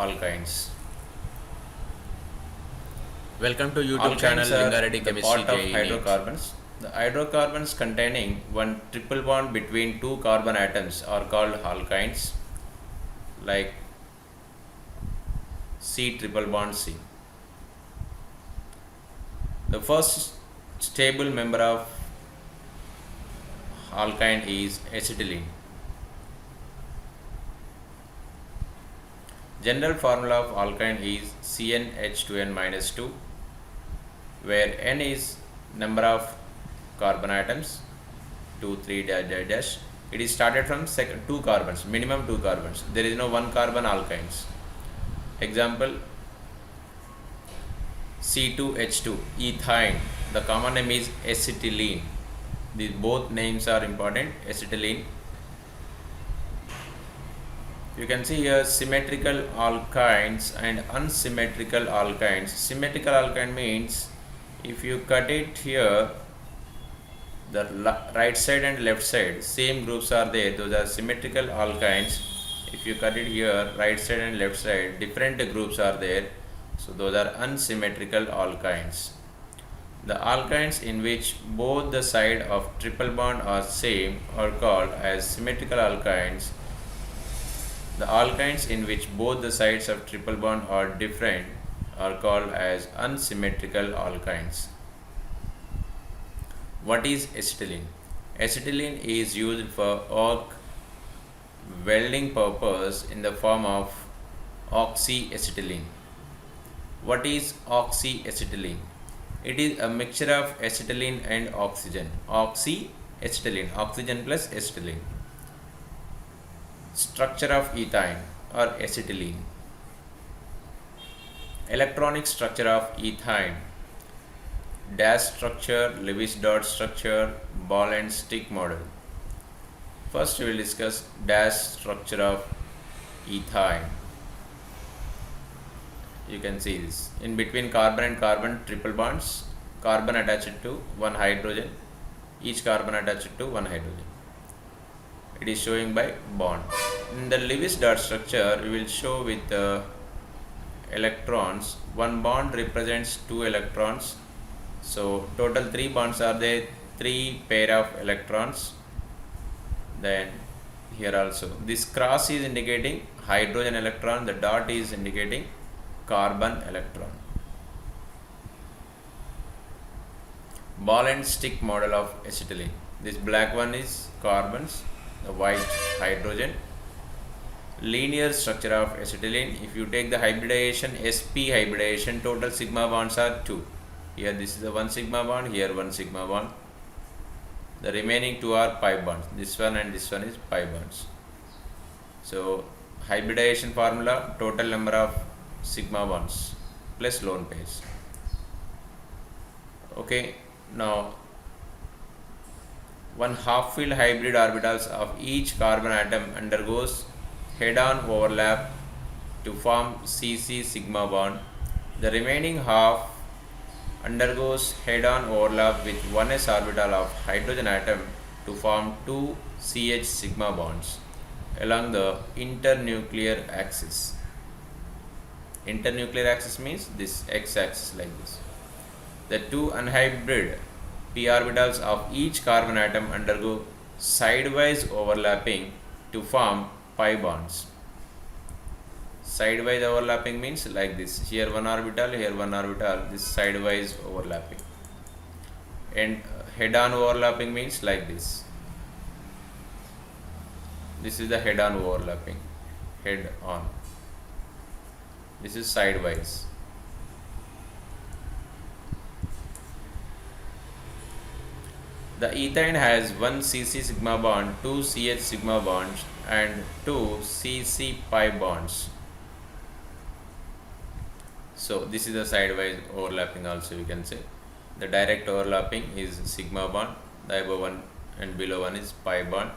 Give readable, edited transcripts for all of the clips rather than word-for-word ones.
alkynes. Welcome to YouTube channel Alkynes are Lingareddy the Chemistry part of JEE NEET. hydrocarbons. The hydrocarbons containing one triple bond between two carbon atoms are called alkynes, like C triple bond C. The first stable member of alkyne is acetylene. General formula of alkyne is CnH2n-2, where n is number of carbon atoms, 2, 3, dash, dash, dash. It is started from two carbons, minimum two carbons. There is no one carbon alkynes. Example, C2H2, ethine. The common name is acetylene. These both names are important, acetylene. You can see here symmetrical alkynes and unsymmetrical alkynes. Symmetrical alkyne means if you cut it here, the right side and left side same groups are there, those are symmetrical alkynes. If you cut it here, right side and left side different groups are there, so those are unsymmetrical alkynes. The alkynes in which both the side of triple bond are same are called as symmetrical alkynes. The alkynes in which both the sides of triple bond are different are called as unsymmetrical alkynes. What is acetylene? Acetylene is used for arc welding purpose in the form of oxyacetylene. What is oxyacetylene? It is a mixture of acetylene and oxygen. Oxyacetylene, oxygen plus acetylene. Structure of ethine or acetylene. Electronic structure of ethine: dash structure, Lewis dot structure, ball and stick model. First we will discuss dash structure of ethine. You can see this. In between carbon and carbon triple bonds, carbon attached to one hydrogen, each carbon attached to one hydrogen. It is showing by bond. In the Lewis dot structure, we will show with electrons. One bond represents two electrons. So total 3 bonds are there, 3 pair of electrons. Then here also this cross is indicating hydrogen electron, the dot is indicating carbon electron. Ball and stick model of acetylene. This black one is carbons, the white hydrogen. Linear structure of acetylene. If you take the hybridization, sp hybridization, total sigma bonds are 2. Here this is the 1 sigma bond, here 1 sigma bond. The remaining 2 are pi bonds. This one and this one is pi bonds. So hybridization formula, total number of sigma bonds plus lone pairs. Okay, now one half-filled hybrid orbitals of each carbon atom undergoes head-on overlap to form CC sigma bond. The remaining half undergoes head-on overlap with 1s orbital of hydrogen atom to form 2 CH sigma bonds along the internuclear axis. Internuclear axis means this x-axis like this. The two unhybrid p orbitals of each carbon atom undergo sidewise overlapping to form pi bonds. Sidewise overlapping means like this. Here one orbital, here one orbital, this sidewise overlapping. And head-on overlapping means like this. This is the head-on overlapping. Head-on. This is sidewise. The ethine has 1 CC sigma bond, 2 CH sigma bonds and 2 CC pi bonds. So this is the sidewise overlapping also, you can say. The direct overlapping is sigma bond, the above one and below one is pi bond.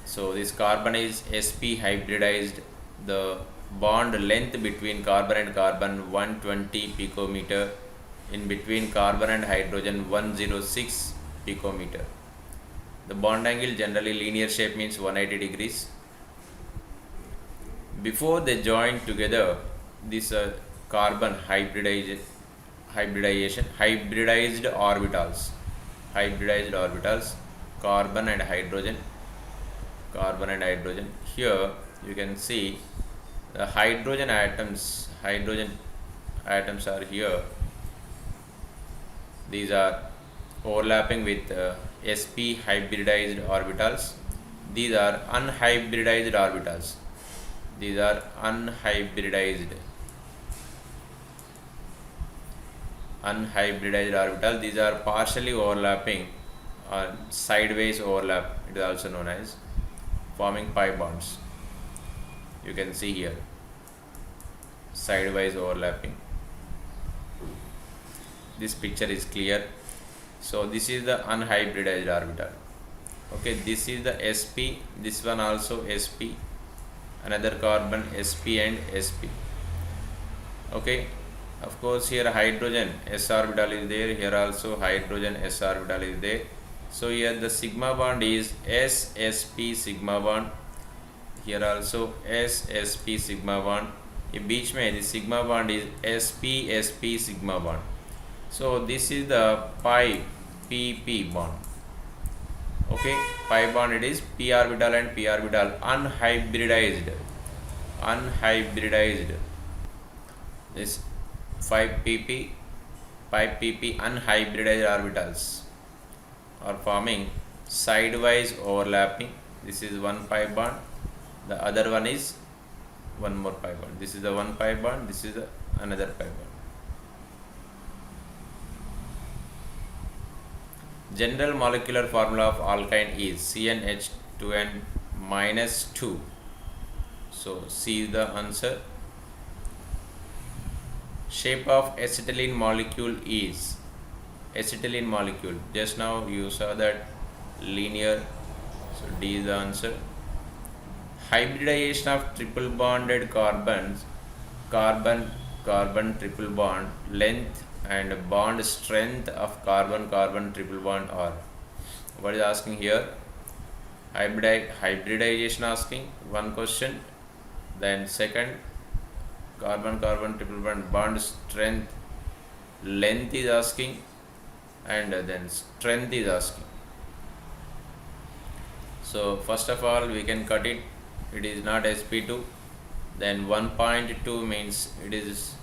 So this carbon is sp hybridized. The bond length between carbon and carbon 120 picometer, in between carbon and hydrogen 106 picometer. The bond angle generally linear shape means 180 degrees. before they join together, this carbon hybridized orbitals, carbon and hydrogen. Here you can see the hydrogen atoms are here. These are overlapping with sp hybridized orbitals. These are unhybridized orbitals. These are unhybridized orbitals. These are partially overlapping or sideways overlap, it is also known as, forming pi bonds. You can see here sidewise overlapping. This picture is clear. So this is the unhybridized orbital. Okay, this is the sp, this one also sp, another carbon sp and sp. Okay, of course here hydrogen s orbital is there, here also hydrogen s orbital is there. So here the sigma bond is ssp sigma bond, here also ssp sigma bond. ये बीच में the sigma bond is sp sigma bond. So this is the pi pp bond. Okay, pi bond, it is p orbital and p orbital unhybridized. This 5pp unhybridized orbitals are forming sidewise overlapping. This is one pi bond, the other one is one more pi bond. This is the one pi bond, this is the another pi bond. General molecular formula of alkyne is CnH2n minus 2. So C is the answer. Shape of acetylene molecule is, acetylene molecule, just now you saw that linear, so D is the answer. Hybridization of triple bonded carbon triple bond, length and bond strength of carbon triple bond are. What is asking here? Hybridization asking, one question. Then second, carbon triple bond strength, length is asking, and then strength is asking. So first of all we can cut it. It is not sp2. Then 1.2 means it is,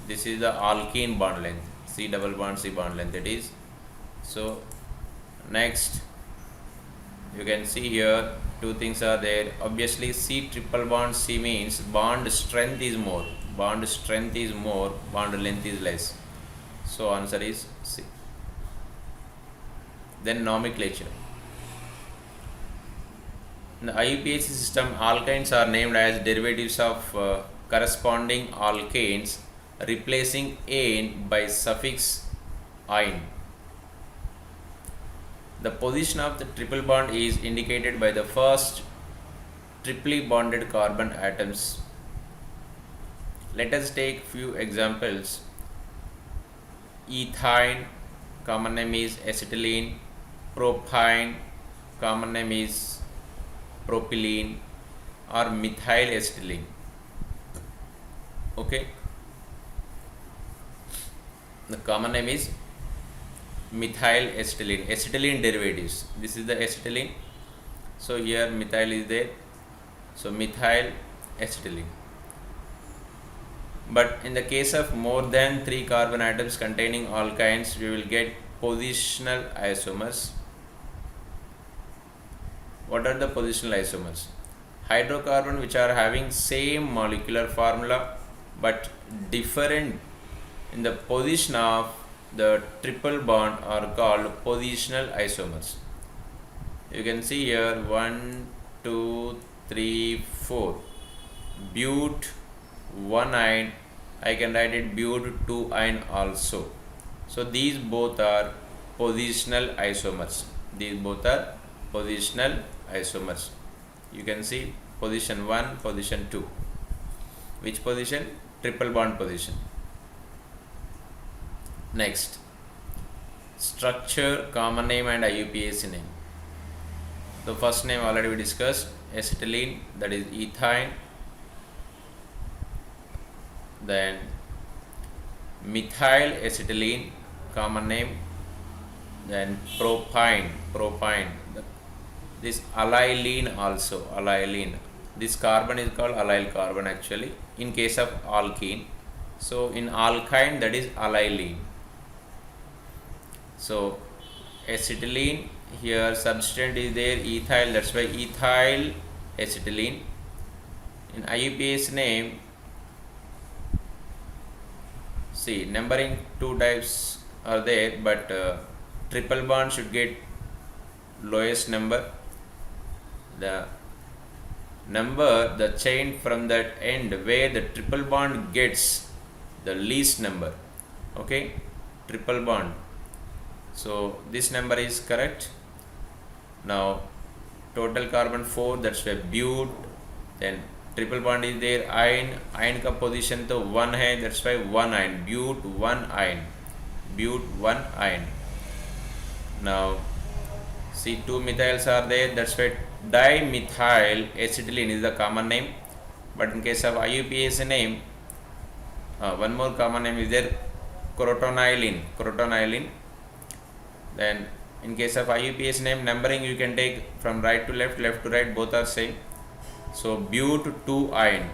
this is the alkene bond length, C double bond C bond length it is. So next you can see here two things are there. Obviously C triple bond C means bond strength is more, bond length is less. So answer is C. Then nomenclature. In the IUPAC system, alkynes are named as derivatives of corresponding alkanes, replacing "ane" by suffix "ine". The position of the triple bond is indicated by the first triply bonded carbon atoms. Let us take few examples. Ethine, common name is acetylene. Propyne, common name is propylene, or methyl acetylene. Okay, the common name is methyl acetylene, acetylene derivatives. This is the acetylene, so here methyl is there, so methyl acetylene. But in the case of more than 3 carbon atoms containing alkynes, we will get positional isomers. What are the positional isomers? Hydrocarbon which are having same molecular formula but different in the position of the triple bond are called positional isomers. You can see here 1, 2, 3, 4. But 1-ine, I can write it but 2-ine also. So these both are positional isomers. These both are positional isomers. You can see position 1, position 2. Which position? Triple bond position. Next, structure, common name and IUPAC name. The first name already we discussed, acetylene, that is ethine. then methyl acetylene, common name, then propyne. This allyl also, allyl. This carbon is called allyl carbon actually in case of alkene. So in alkyne, that is allyl. So acetylene, here substituent is there ethyl, that's why ethyl acetylene. In IUPAC name, see, numbering two types are there, but triple bond should get lowest number. The number, the chain from that end where the triple bond gets the least number. Okay, triple bond. So this number is correct. Now total carbon 4, that's why bute. Then triple bond is there, ion का position तो 1 है, that's why 1 ion, bute 1 ion. Now see, 2 methyls are there, that's why dimethyl acetylene is the common name, but in case of IUPAC name, one more common name is there, crotonylene. Then in case of IUPAC name, numbering you can take from right to left, left to right, both are same. So bute 2 ion,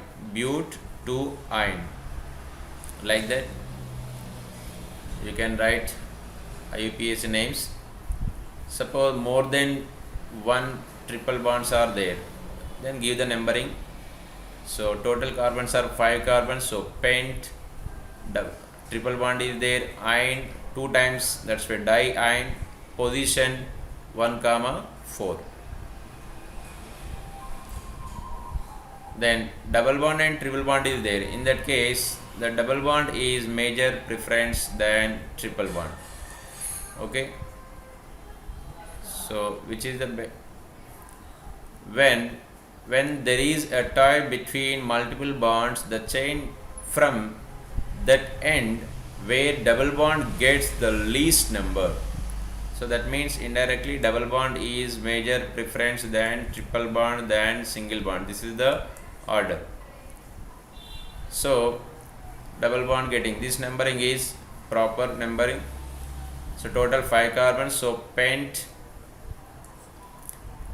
like that you can write IUPAC names. Suppose more than one triple bonds are there, then give the numbering. So total carbons are 5 carbons, so pent, triple bond is there, ion 2 times, that's why diion, position 1, 4. Then double bond and triple bond is there. In that case, the double bond is major preference than triple bond. Okay. So which is the when there is a tie between multiple bonds, the chain from that end where double bond gets the least number. So that means indirectly double bond is major preference than triple bond than single bond. This is the order. So double bond getting this numbering is proper numbering. So total 5 carbons. So pent,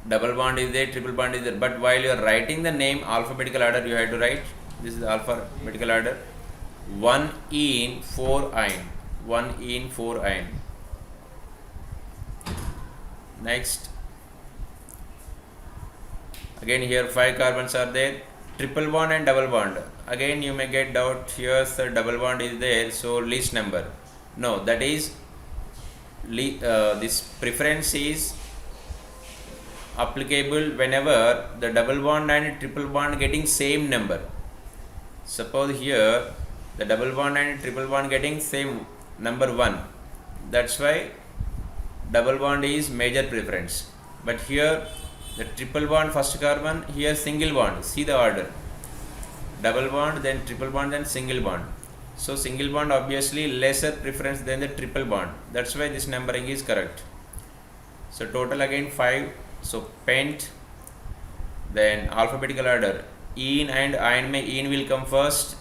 double bond is there, triple bond is there. But while you are writing the name alphabetical order, you have to write, this is the alphabetical order, 1 in 4 ion. Next, again here 5 carbons are there, triple bond and double bond. Again you may get doubt, here the double bond is there, so least number. No, that is this preference is applicable whenever the double bond and triple bond getting same number. Suppose here the double bond and triple bond getting same number 1, that's why double bond is major preference. But here the triple bond first carbon, here single bond, see the order, double bond, then triple bond, then single bond. So single bond obviously lesser preference than the triple bond, that's why this numbering is correct. So total again 5. So pent, then alphabetical order, ene and ion, mein ene will come first,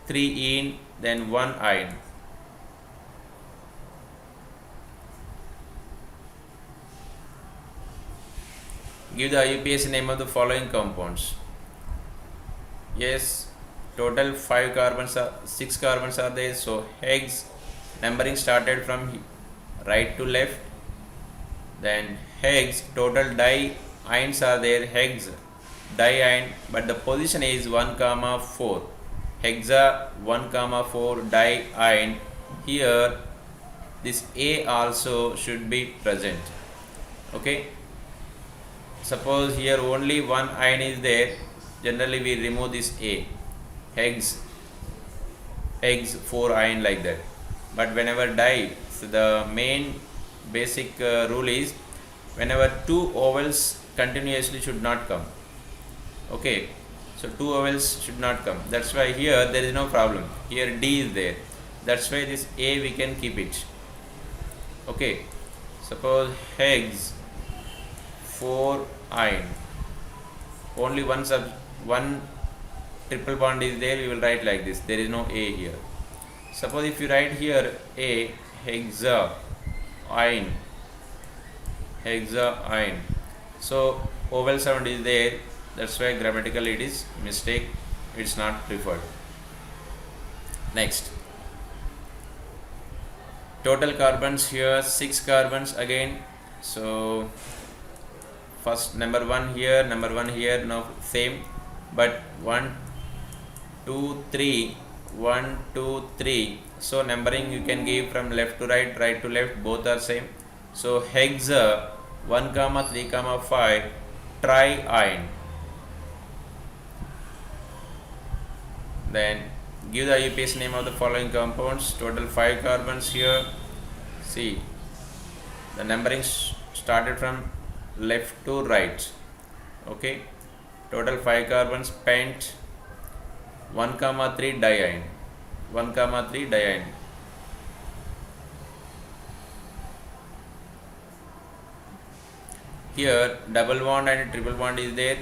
3 ene, then 1 ion. Give the IUPAC name of the following compounds. Yes, total 5 carbons are 6 carbons are there. So Higgs, numbering started from right to left. Then Higgs, total diions are there, Higgs diion, but the position is 1, 4. Hexa 1, 4 diion. Here this A also should be present. Okay. Suppose here only 1 ion is there, generally we remove this A. Higgs 4 ion like that. But whenever so the main basic rule is whenever 2 ovals continuously should not come. Okay, so 2 ovals should not come. That's why here there is no problem. Here D is there. That's why this A we can keep it. Okay, suppose Higgs 4 ion, only one triple bond is there, we will write like this. There is no A here. Suppose if you write here A, hexaine, so vowel sound is there, that's why grammatically it is mistake, it's not preferred. Next, total carbons here 6 carbons again. So first number 1 here, now same, but 1 2 3, 1 2 3. So numbering you can give from left to right, right to left, both are same. So hexa 1 comma 3 comma 5 triene. Then give the IUPAC name of the following compounds. Total 5 carbons here. See, the numbering started from left to right. Okay, total 5 carbons. Pent 1 comma 3 diene, 1 comma 3 diene. Here double bond and triple bond is there,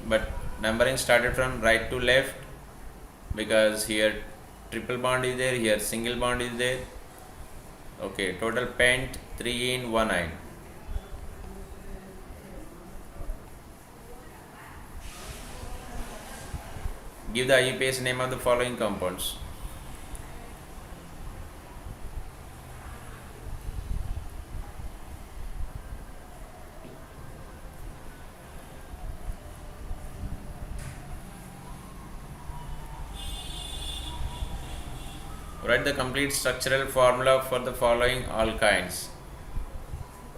but numbering started from right to left, because here triple bond is there, here single bond is there. Okay, total pent 3 in 1 ine. Give the IUPAC name of the following compounds. Write the complete structural formula for the following alkynes.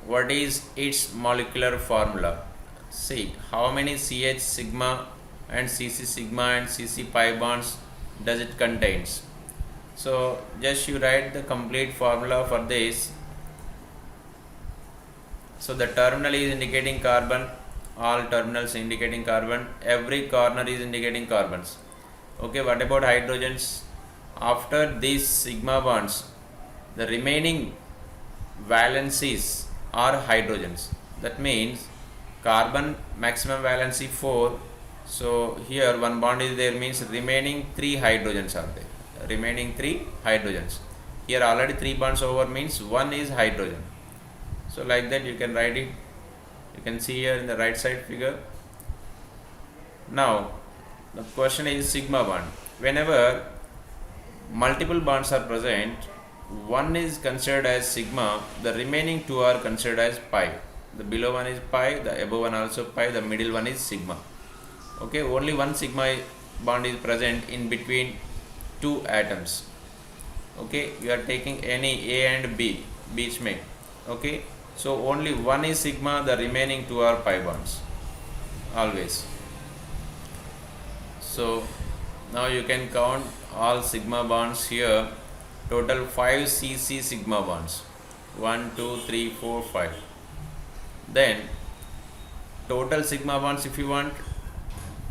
What is its molecular formula? See, how many CH sigma and CC sigma and CC pi bonds does it contains? So just you write the complete formula for this. So the terminal is indicating carbon, all terminals indicating carbon, every corner is indicating carbons. Okay, what about hydrogens? After these sigma bonds, the remaining valencies are hydrogens. That means carbon maximum valency 4. So here one bond is there, means remaining 3 hydrogens are there. Remaining 3 hydrogens. Here already 3 bonds over, means 1 is hydrogen. So like that you can write it. You can see here in the right side figure. Now the question is sigma bond. Whenever multiple bonds are present, one is considered as sigma, the remaining 2 are considered as pi. The below one is pi, the above one also pi, the middle one is sigma. Okay, only one sigma bond is present in between 2 atoms. Okay, you are taking any A and B, beech mein. Okay, so only one is sigma, the remaining 2 are pi bonds, always. So now you can count all sigma bonds here. Total 5 CC sigma bonds, 1 2 3 4 5. Then total sigma bonds, if you want,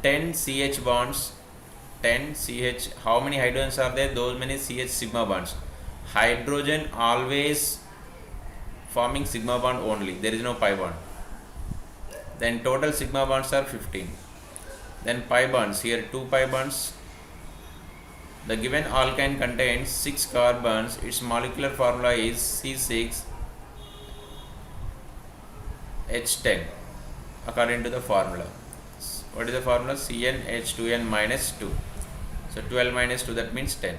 10 CH bonds, 10 CH. How many hydrogens are there? Those many CH sigma bonds. Hydrogen always forming sigma bond only, there is no pi bond. Then total sigma bonds are 15. Then pi bonds, here 2 pi bonds. The given alkyne contains 6 carbons. Its molecular formula is C6H10 according to the formula. What is the formula? CnH2n minus 2. So 12 minus 2, that means 10.